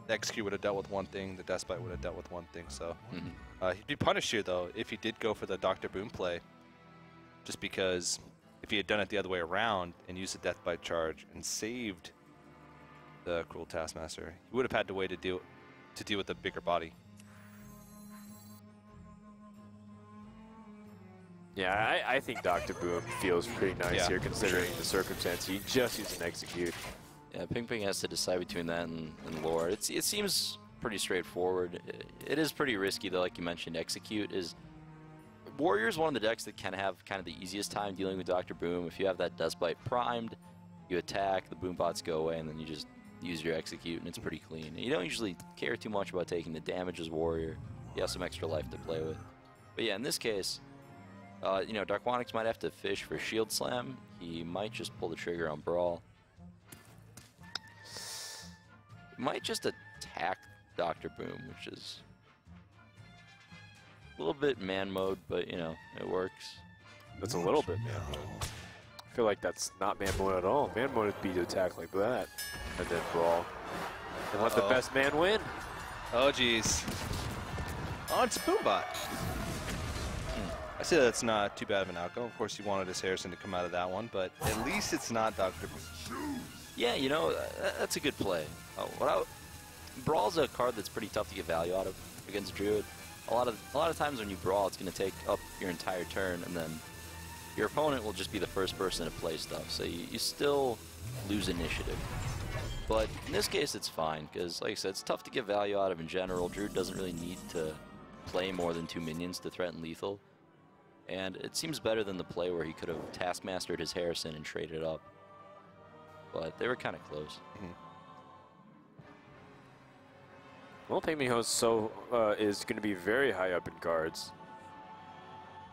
the execute would have dealt with one thing, the Despite would have dealt with one thing, so. He'd be punished here, though, if he did go for the Dr. Boom play. Just because if he had done it the other way around and used the Death Bite charge and saved the Cruel Taskmaster, he would have had to wait to deal with the bigger body. Yeah, I think Dr. Boom feels pretty nice here considering the circumstance. He just used an execute. Yeah, Pinping has to decide between that and Lore. It seems pretty straightforward. It is pretty risky, though, like you mentioned. Execute is... Warrior is one of the decks that can have kind of the easiest time dealing with Dr. Boom. If you have that Dustbite primed, you attack, the Boom bots go away, and then you just use your execute, and it's pretty clean. And you don't usually care too much about taking the damage as Warrior. You have some extra life to play with. But yeah, in this case, you know, Darkwonyx might have to fish for Shield Slam. He might just pull the trigger on Brawl. He might just attack Dr. Boom, which is a little bit man mode, but you know, it works. That's a little bit man mode. I feel like that's not man mode at all. Man mode would be to attack like that, and then Brawl. And let the best man win. Oh, jeez. Oh, it's a Boombot. I say that's not too bad of an outcome. Of course, you wanted his Harrison to come out of that one, but at least it's not Dr. Boom. Yeah, you know, that's a good play. Brawl's a card that's pretty tough to get value out of against Druid. A lot of times when you Brawl, it's going to take up your entire turn, and then your opponent will just be the first person to play stuff, so you still lose initiative. But in this case, it's fine, because like I said, it's tough to get value out of in general. Druid doesn't really need to play more than 2 minions to threaten lethal. And it seems better than the play where he could have Taskmastered his Harrison and traded up. But they were kind of close. Well, Pinpingho is going to be very high up in cards.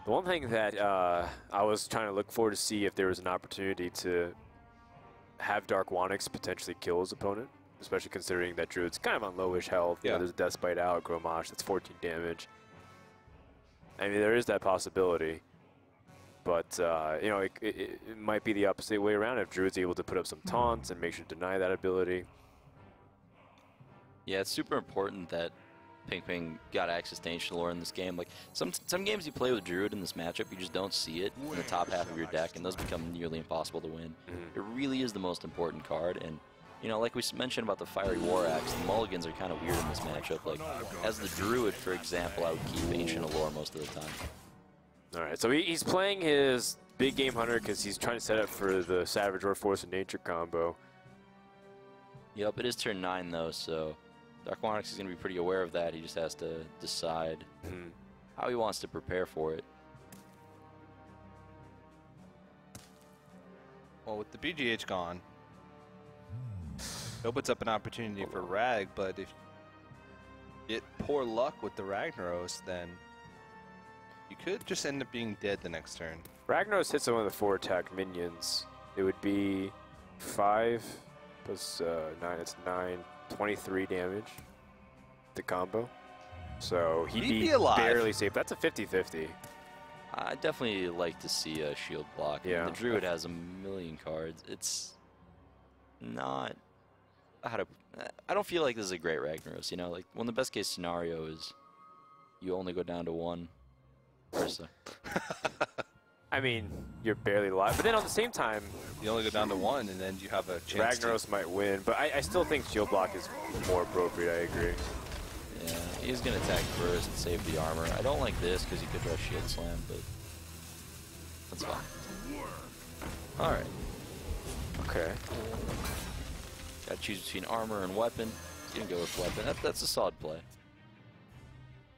The one thing that I was trying to look for to see if there was an opportunity to have Darkwonyx potentially kill his opponent, especially considering that Druid's kind of on lowish health. Yeah. You know, there's a Death Bite out, Groupstage, that's 14 damage. I mean, there is that possibility. But, you know, it might be the opposite way around if Druid's able to put up some taunts and make sure to deny that ability. Yeah, it's super important that Pinping got access to Ancient Lore in this game. Like, some games you play with Druid in this matchup, you just don't see it in the top half of your deck, and those become nearly impossible to win. It really is the most important card, and, you know, like we mentioned about the Fiery War Axe, the mulligans are kind of weird in this matchup. Like, as the Druid, for example, I would keep Ancient Lore most of the time. All right, so he's playing his big game hunter because he's trying to set up for the Savage or Force of Nature combo. Yep, it is turn 9 though, so Darkwonyx is going to be pretty aware of that. He just has to decide how he wants to prepare for it. Well, with the BGH gone, it opens up an opportunity for Rag, but if you get poor luck with the Ragnaros, then you could just end up being dead the next turn. Ragnaros hits one of the 4 attack minions. It would be 5 plus 9, it's 9, 23 damage, the combo. So he'd be alive. Barely safe. That's a 50-50. I definitely like to see a shield block. Yeah. The Druid has a million cards. It's not how to. I don't feel like this is a great Ragnaros. You know, like one of the best case scenario is you only go down to 1. Versa. I mean, you're barely alive, but then on the same time, You only go down to 1, and then you have a chance. Ragnaros might win, but I still think shield block is more appropriate. I agree. Yeah, he's going to attack first and save the armor. I don't like this because he could rush Shield Slam, but that's fine. Alright. Okay. Got to choose between armor and weapon. He's going to go with weapon. That's a solid play.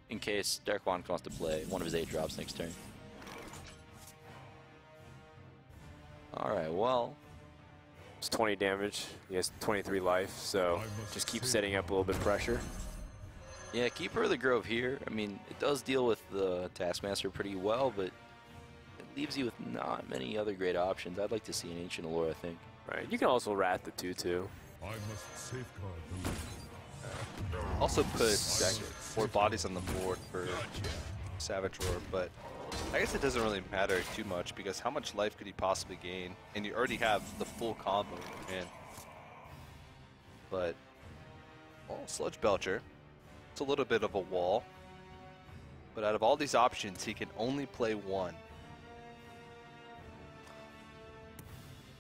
In case Darkwonyx wants to play one of his 8 drops next turn. Alright, well. It's 20 damage. He has 23 life, so just keep setting up a little bit of pressure. Yeah, Keeper of the Grove here. I mean, it does deal with the Taskmaster pretty well, but it leaves you with not many other great options. I'd like to see an Ancient Allure, I think. Right. You can also rat the 2/2. I must safeguard the lead. Also put 4 bodies on the board for Savage Roar, but I guess it doesn't really matter too much because how much life could he possibly gain? And you already have the full combo in. But, well, Sludge Belcher. It's a little bit of a wall. But out of all these options, he can only play 1.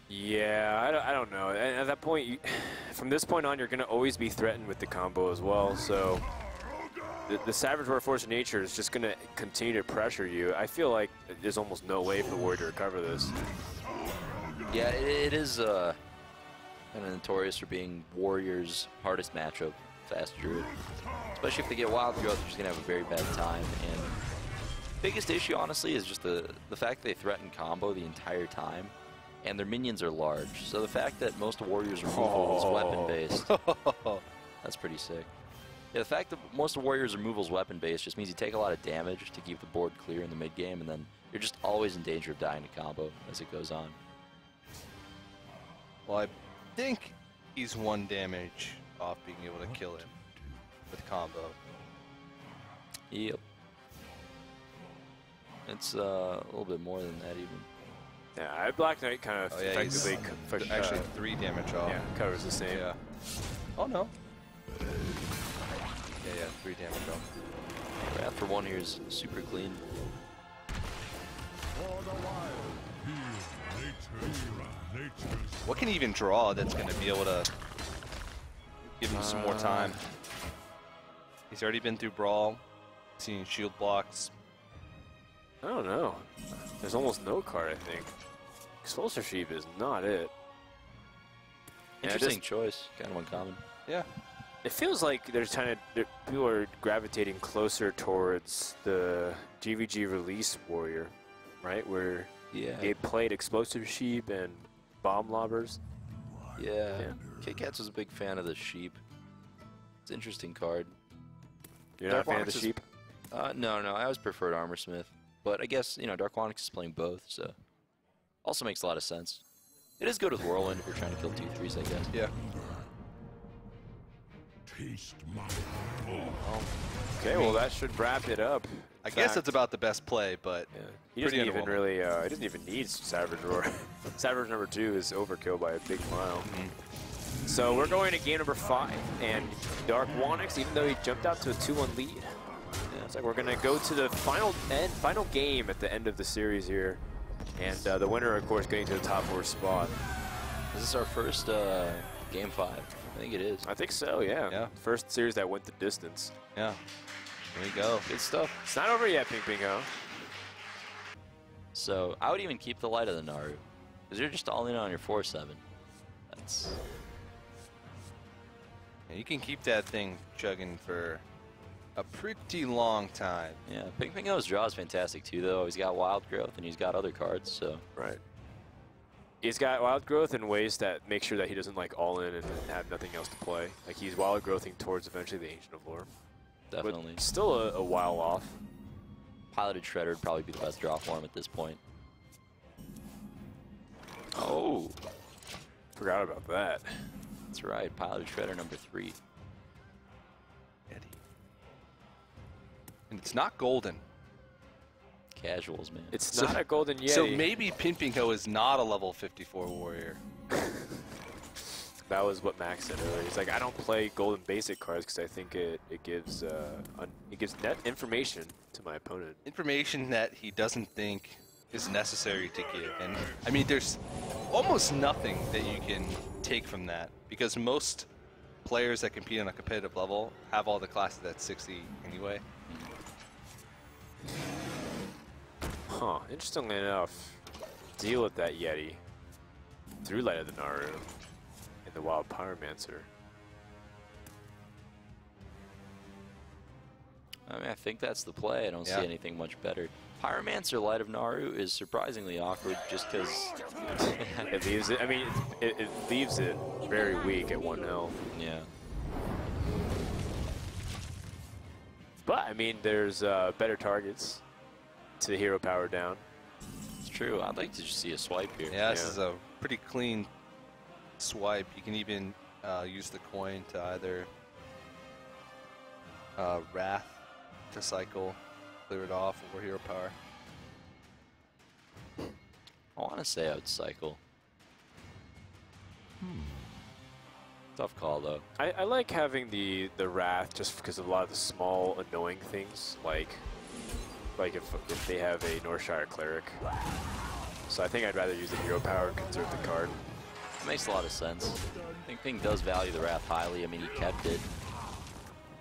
Yeah, I don't know. At that point, from this point on, you're going to always be threatened with the combo as well. So the Savage Roar Force of Nature is just going to continue to pressure you. I feel like there's almost no way for the Warrior to recover this. Yeah, it is kind of notorious for being Warrior's hardest matchup, Fast Druid. Especially if they get Wild Growth, they're just going to have a very bad time. And biggest issue, honestly, is just the fact that they threaten combo the entire time. And their minions are large. So the fact that most Warriors' removal is weapon-based, that's pretty sick. Yeah, the fact that most Warriors' removal is weapon-based just means you take a lot of damage to keep the board clear in the mid-game, and then you're just always in danger of dying to combo as it goes on. Well, I think he's 1 damage off being able to kill him with combo. Yep. It's a little bit more than that even. Yeah, Black Knight kind of effectively actually 3 damage off. Yeah, covers the same. Yeah. Oh no. Yeah, 3 damage off. Wrath for 1 here is super clean. What can he even draw that's going to be able to give him some more time? He's already been through Brawl, seen shield blocks. I don't know. There's almost no card, I think. Expulsor Sheep is not it. Interesting choice, kind of uncommon. Yeah. It feels like people are gravitating closer towards the GVG release Warrior, right? Where they played Explosive Sheep and Bomb Lobbers. Yeah. K-Cats was a big fan of the Sheep. It's an interesting card. You're not a fan of the Sheep? No, I always preferred Armor Smith. But I guess, you know, Darkwonyx is playing both, so also makes a lot of sense. It is good with Whirlwind if you're trying to kill 2/3s, I guess. Yeah. Taste my Okay, well that should wrap it up. I guess it's about the best play, but Yeah. He doesn't pretty even underwhelming. really. He doesn't even need Savage Roar. Savage number 2 is overkill by a big mile. So we're going to game number 5, and Darkwonyx, even though he jumped out to a 2-1 lead, it's like we're going to go to the final game at the end of the series here, and the winner, of course, getting to the top 4 spot. Is this our first game 5? I think it is. I think so, yeah. Yeah. First series that went the distance. Yeah. There you go. Good stuff. It's not over yet, Pinpingho. So I would even keep the light of the Naru, because you're just all in on your 4-7. That's And you can keep that thing chugging for a pretty long time. yeah. Pinpingho's draw is fantastic too, though. He's got Wild Growth and he's got other cards, so Right. He's got Wild Growth in ways that make sure that he doesn't like all in and then have nothing else to play. Like he's Wild Growthing towards eventually the Ancient of Lore. definitely. But still a while off. Piloted Shredder would probably be the best draw for him at this point. Oh, Forgot about that. that's right. Piloted Shredder number 3. Eddie. And it's not golden. Casuals, man. It's So- not a Golden Yeti. So maybe Pinpingho is not a level 54 warrior. That was what Max said earlier. He's like, I don't play Golden Basic cards because I think it gives net information to my opponent. Information that he doesn't think is necessary to give. And I mean, there's almost nothing that you can take from that because most players that compete on a competitive level have all the classes at 60 anyway. Huh. Interestingly enough, deal with that Yeti through Light of the Naru and the Wild Pyromancer. I mean, I think that's the play. I don't Yeah. see anything much better. Pyromancer Light of Naru is surprisingly awkward just because It leaves it. I mean, it leaves it very weak at 1 health. yeah. But I mean, there's better targets to the hero power down. It's true. I'd like to just see a swipe here. Yeah, this Yeah. is a pretty clean swipe. You can even use the coin to either Wrath to cycle, clear it off, or hero power. I want to say I would cycle. Tough call, though. I like having the Wrath just because of a lot of the small annoying things, like if they have a Northshire Cleric. So I think I'd rather use the hero power and conserve the card. It makes a lot of sense. I think Ping does value the Wrath highly. I mean, he kept it.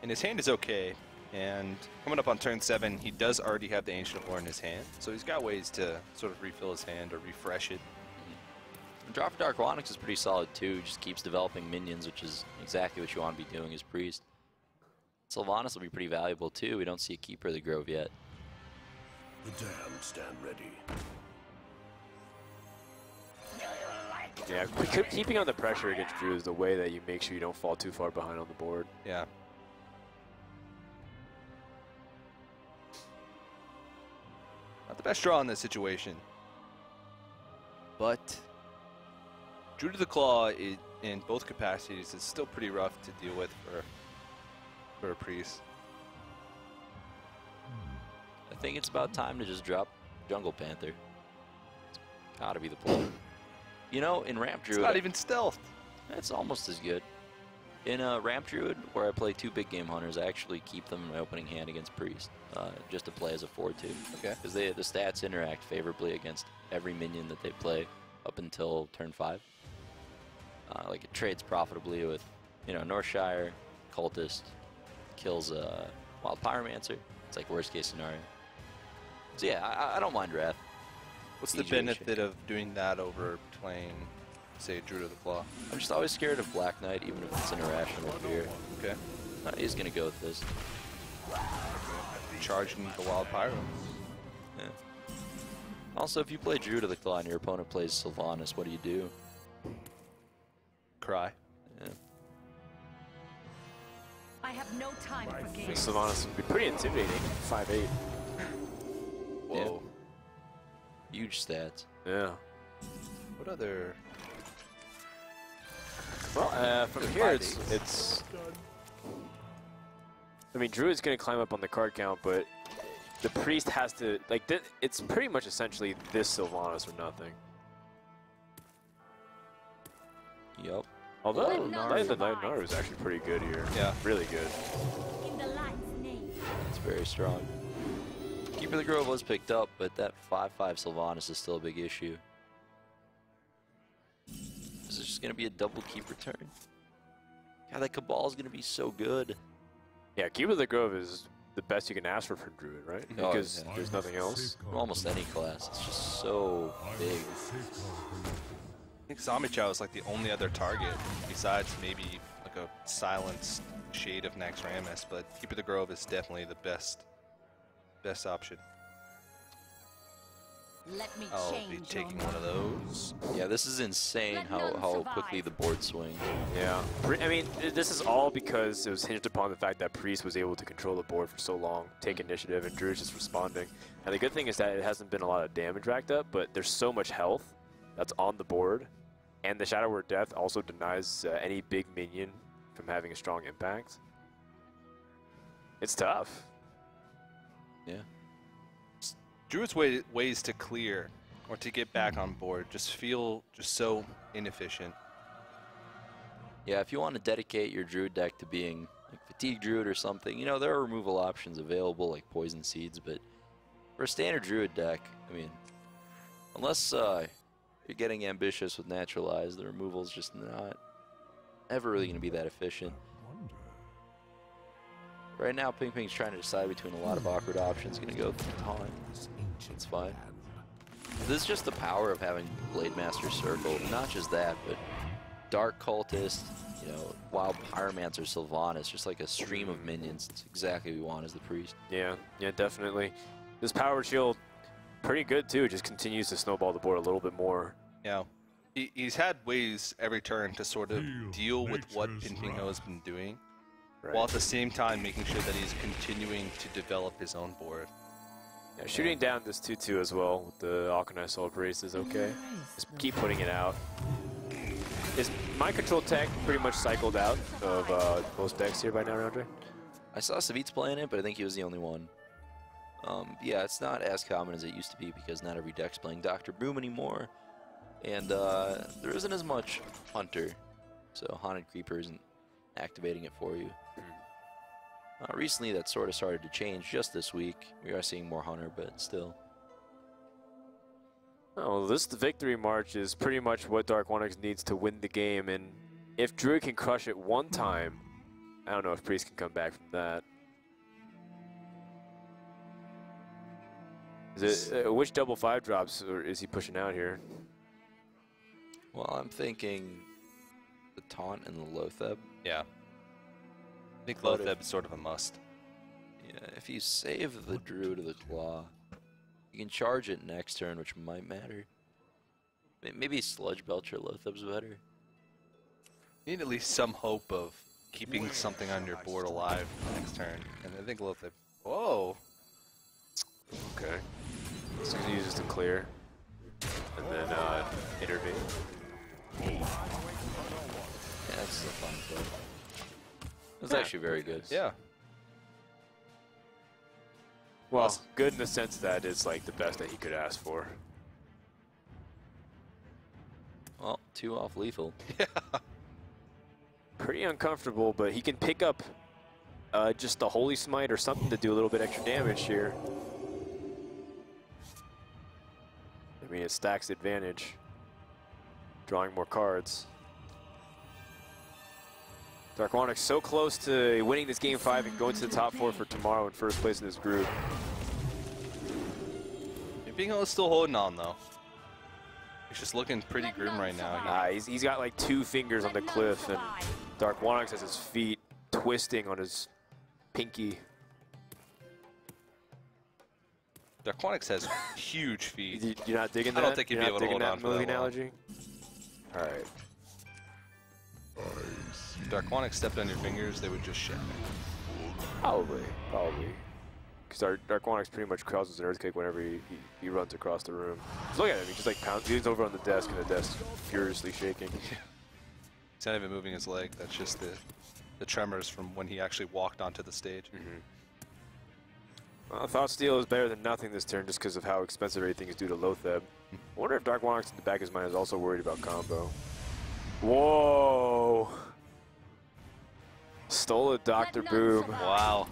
And his hand is okay. And coming up on turn 7, he does already have the Ancient of Lore in his hand. So he's got ways to sort of refill his hand or refresh it. The draw for Darkwonyx is pretty solid, too. Just keeps developing minions, which is exactly what you want to be doing as Priest. Sylvanas will be pretty valuable, too. We don't see a Keeper of the Grove yet. The damned stand ready. Yeah, keeping on the pressure against Drew is the way that you make sure you don't fall too far behind on the board. Yeah. Not the best draw in this situation. But Drew to the Claw in both capacities is still pretty rough to deal with for a Priest. I think it's about time to just drop Jungle Panther. It's gotta be the play. You know, in Ramp It's Druid, not even stealth. it's almost as good. In Ramp Druid, where I play 2 big game hunters, I actually keep them in my opening hand against Priest, just to play as a 4-2. Okay. Because the stats interact favorably against every minion that they play up until turn 5. Like it trades profitably with, Northshire, Cultist, kills Wild Pyromancer. It's like worst case scenario. So yeah, I don't mind Wrath. What's the Easier to benefit of doing that over playing, say, Drew to the Claw? I'm just always scared of Black Knight, even if it's an irrational fear. Okay. He's gonna go with this. Charging the Wild Pyro. Yeah. Also, if you play Drew to the Claw and your opponent plays Sylvanas, what do? Cry. Yeah. I have no time for games. Sylvanas would be pretty intimidating, 5'8". Whoa. Huge stats. Yeah. What other... Well, from here, it's. I mean, Druid's going to climb up on the card count, but the priest has to, like, it's pretty much essentially this Sylvanas or nothing. Yep. Although Let none the survive. Naru is actually pretty good here. Yeah. Really good. In the light's name. It's very strong. Keeper of the Grove was picked up, but that 5/5 Sylvanas is still a big issue. This is just going to be a double keeper turn. God, that Cabal is going to be so good. Yeah, Keeper of the Grove is the best you can ask for Druid, right? Oh, Because yeah. there's nothing else. Almost any class. It's just so big. I think Zombie Chow is like the only other target besides maybe like a silenced shade of Naxxramas, but Keeper of the Grove is definitely the best option. Let me I'll change be your taking one of those. Yeah, this is insane Let how none quickly survive. the board swings. Yeah. I mean, this is all because it was hinged upon the fact that Priest was able to control the board for so long, take initiative, and Drew's just responding. And the good thing is that it hasn't been a lot of damage racked up, but there's so much health that's on the board, and the Shadow Word Death also denies any big minion from having a strong impact. It's tough. Yeah. Druid's ways to clear or to get back on board just feel just so inefficient. Yeah, if you want to dedicate your Druid deck to being like Fatigue Druid or something, you know, there are removal options available like Poison Seeds, but for a standard Druid deck, I mean, unless you're getting ambitious with Naturalize, the removal is just not ever really going to be that efficient. Right now, Pinping's trying to decide between a lot of awkward options. Going to go through Taunt. It's fine. This is just the power of having Blade Master Circle. Not just that, but Dark Cultist, you know, Wild Pyromancer, Sylvanas, just like a stream of minions. It's exactly what we want as the Priest. Yeah, definitely. This Power Shield, pretty good too. Just continues to snowball the board a little bit more. Yeah. He's had ways every turn to sort of deal with what Pinpingho has been doing, while at the same time making sure that he's continuing to develop his own board. Yeah, shooting down this 2/2 as well with the Alkanite Soul Brace is okay. Just keep putting it out. Is Mind Control Tech pretty much cycled out of most decks here by now, Andre? I saw Savit's playing it, but I think he was the only one. Yeah, it's not as common as it used to be because not every deck's playing Dr. Boom anymore. And there isn't as much Hunter, so Haunted Creeper isn't activating it for you. Recently, that sort of started to change just this week. We are seeing more Hunter, but still. Oh, this victory march is pretty much what Darkwonyx needs to win the game, and if Druid can crush it one time, I don't know if Priest can come back from that. Is it, which double 5 drops or is he pushing out here? Well, I'm thinking the Taunt and the Lotheb. Yeah. I think But Lotheb is sort of a must. Yeah, if you save the Druid of the Claw, you can charge it next turn, which might matter. Maybe Sludge Belcher Lotheb's better. You need at least some hope of keeping something on your board alive next turn. And I think Lotheb... Whoa! Okay. So he uses to clear, and then intervene. Yeah, that's a fun play. That's actually very good. Yeah. Well, good in the sense that it's like the best that he could ask for. Well, 2 off lethal. Pretty uncomfortable, but he can pick up just the Holy Smite or something to do a little bit extra damage here. I mean, it stacks advantage. Drawing more cards. Darkwonyx so close to winning this game 5 and going to the top 4 for tomorrow in first place in this group. Pinpingho is still holding on, though. He's just looking pretty grim right now. He's got like 2 fingers on the cliff, and Darkwonyx has his feet twisting on his pinky. Darkwonyx has huge feet. You're not digging that? I don't think he'd be You're able not to hold digging on that for movie that long. analogy? All right. Darkwonyx stepped on your fingers, they would just shatter. Probably. Because Darkwonyx pretty much causes an earthquake whenever he runs across the room. Just look at him, he just like pounds, he's over on the desk and the desk furiously shaking. He's not even moving his leg, that's just the tremors from when he actually walked onto the stage. Well, Thought Steal is better than nothing this turn just because of how expensive everything is due to Lotheb. I wonder if Darkwonyx in the back of his mind is also worried about combo. Whoa! Stole a Dr. Boom. Wow.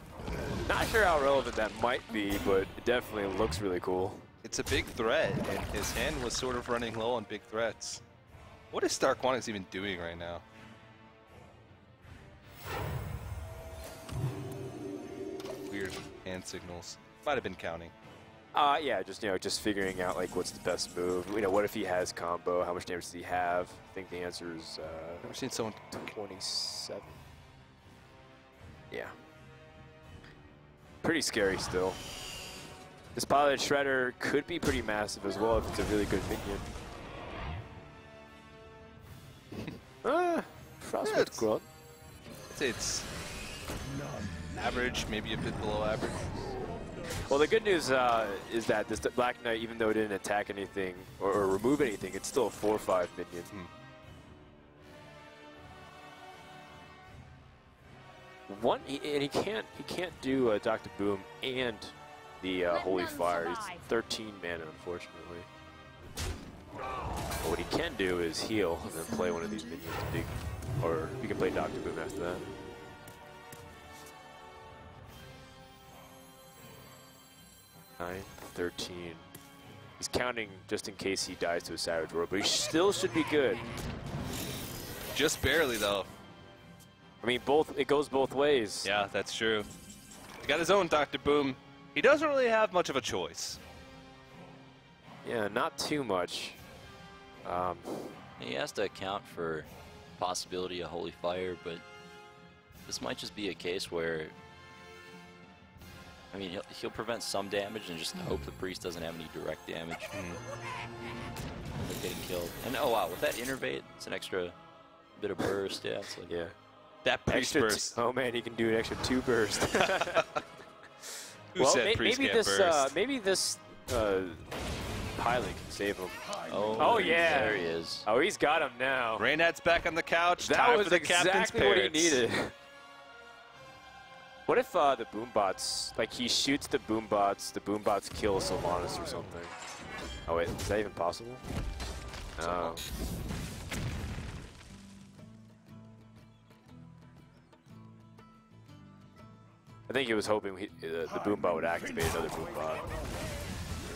Not sure how relevant that might be, but it definitely looks really cool. It's a big threat, and his hand was sort of running low on big threats. What is Darkwonyx even doing right now? Weird hand signals. Might have been counting. Yeah, just figuring out like what's the best move. What if he has combo? How much damage does he have? I think the answer is Never seen someone 27. Yeah. Pretty scary still. This piloted Shredder could be pretty massive as well if it's a really good minion. Frostbite Grunt. I'd say it's average, maybe a bit below average. Well, the good news is that this Black Knight, even though it didn't attack anything or remove anything, it's still a 4/5 minion. And he can't do Dr. Boom and the Holy Fire. He's 13 mana, unfortunately. But what he can do is heal and then play one of these minions, or you can play Dr. Boom after that. 9-13. He's counting just in case he dies to a Savage World, but he still should be good. Just barely, though. I mean, it goes both ways. Yeah, that's true. He got his own Dr. Boom. He doesn't really have much of a choice. Yeah, not too much. He has to account for possibility of Holy Fire, but this might just be a case where, I mean, he'll prevent some damage and just hope the Priest doesn't have any direct damage. They're getting killed. And oh wow, with that Innervate, it's an extra bit of burst. Yeah, it's like, Yeah. That Priest burst. Oh man, he can do an extra 2 burst. Who said Priest maybe can't this burst? maybe this pilot can save him. oh yeah. there he is. Oh, he's got him now. Raynad's back on the couch. That Time was for the captain's exactly what he parents. needed. What if the boombots, like he shoots the boombots kill Sylvanas or something? Oh wait, is that even possible? Oh. I think he was hoping the boombot would activate another boombot.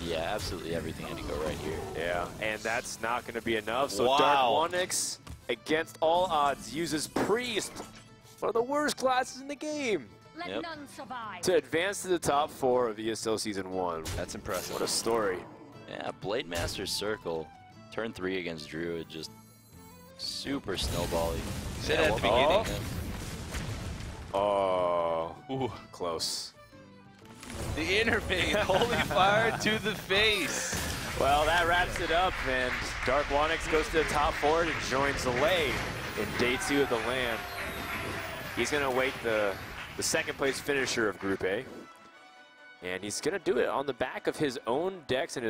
Yeah, absolutely everything had to go right here. Yeah, and that's not going to be enough. So Wow. Darkwonyx, against all odds, uses Priest, one of the worst classes in the game, Let Yep. none survive. to advance to the top 4 of ESL Season 1. That's impressive. What a story. Yeah, Blade Master's Circle, turn 3 against Druid, just super snowbally. Said at the beginning. Oh, Ooh. close. The Innervate, Holy Fire to the face. Well, that wraps it up, and Darkwonyx goes to the top 4 and joins Delay in Day 2 of the LAN. He's going to await the second place finisher of Group A, and he's going to do it on the back of his own decks and his